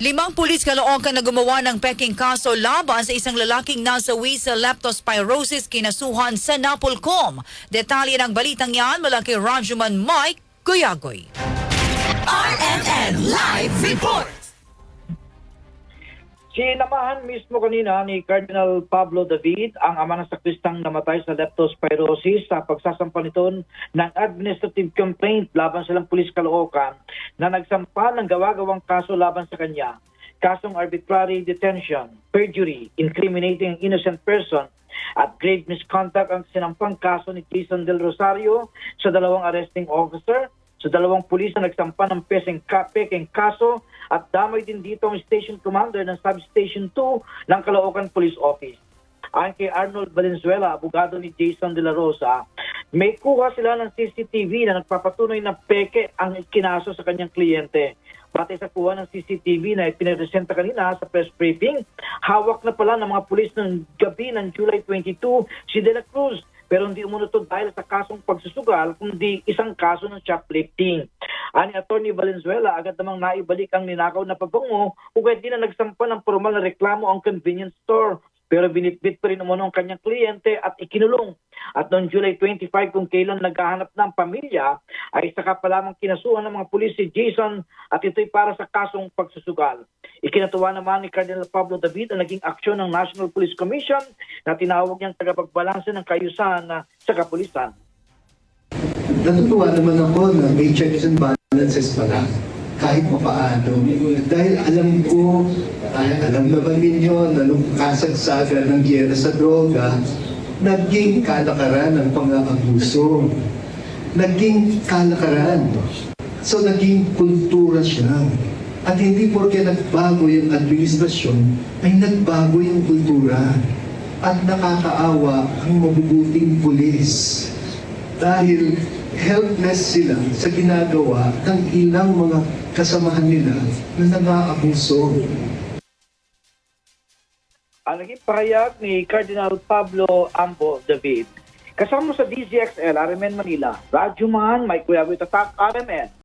5 pulis Caloocan na gumawa ng peking kaso laban sa isang lalaking nasawi sa leptospirosis kinasuhan sa Napolcom. Detalye ng balitang yan mula kay Rajuman Mike Guyagoy. RMN Live Report! Sinamahan mismo kanina ni Cardinal Pablo David, ang ama ng sakristang namatay sa leptospirosis, sa pagsasampa nito ng administrative complaint laban sa pulis Caloocan na nagsampa ng gawa-gawang kaso laban sa kanya. Kasong arbitrary detention, perjury, incriminating an innocent person at grave misconduct ang sinampang kaso ni Jason Del Rosario sa 2 arresting officer, sa 2 pulis na nagsampa ng peking kaso, at damay din dito ang station commander ng Substation 2 ng Caloocan Police Office. Ayon kay Arnold Valenzuela, abogado ni Jason De La Rosa, may kuha sila ng CCTV na nagpapatunay na peke ang kinaso sa kanyang kliyente. Batay sa kuha ng CCTV na ipinresenta kanina sa press briefing, hawak na pala ng mga pulis ng gabi ng July 22 si De La Cruz, pero hindi umunutod dahil sa kasong pagsusugal, kundi isang kaso ng shoplifting. Ani Atty. Valenzuela, agad namang naibalik ang ninakaw na pabango, ugad din na nagsampa ng formal na reklamo ang convenience store. Pero binitbit pa rin umano ang kanyang kliyente at ikinulong. At noong July 25, kung kailan naghahanap ng pamilya, ay saka pa lamang kinasuhan ng mga pulis si Jason, at ito'y para sa kasong pagsusugal. Ikinatuwa naman ni Cardinal Pablo David ang naging aksyon ng National Police Commission na tinawag niyang tagapagbalanse ng kayusan sa kapulisan. Natutuwa naman ako na may checks and balances pala kahit papaano. Dahil alam naman ninyo na nung kasagsagan ng giyera sa droga, naging kalakaran ng pang-aabuso. Naging kalakaran. So naging kultura siya. At hindi porke nagbago yung administrasyon, ay nagbago yung kultura. At nakakaawa ang mabubuting pulis. Dahil helpless sila sa ginagawa ng ilang mga kasamahan nila na nag-aabuso. Ang naging pahayag ni Cardinal Pablo Ambo David. Kasama sa DZXL, RMN Manila, Rajuman, Mike Guyagoy, Tatak, RMN.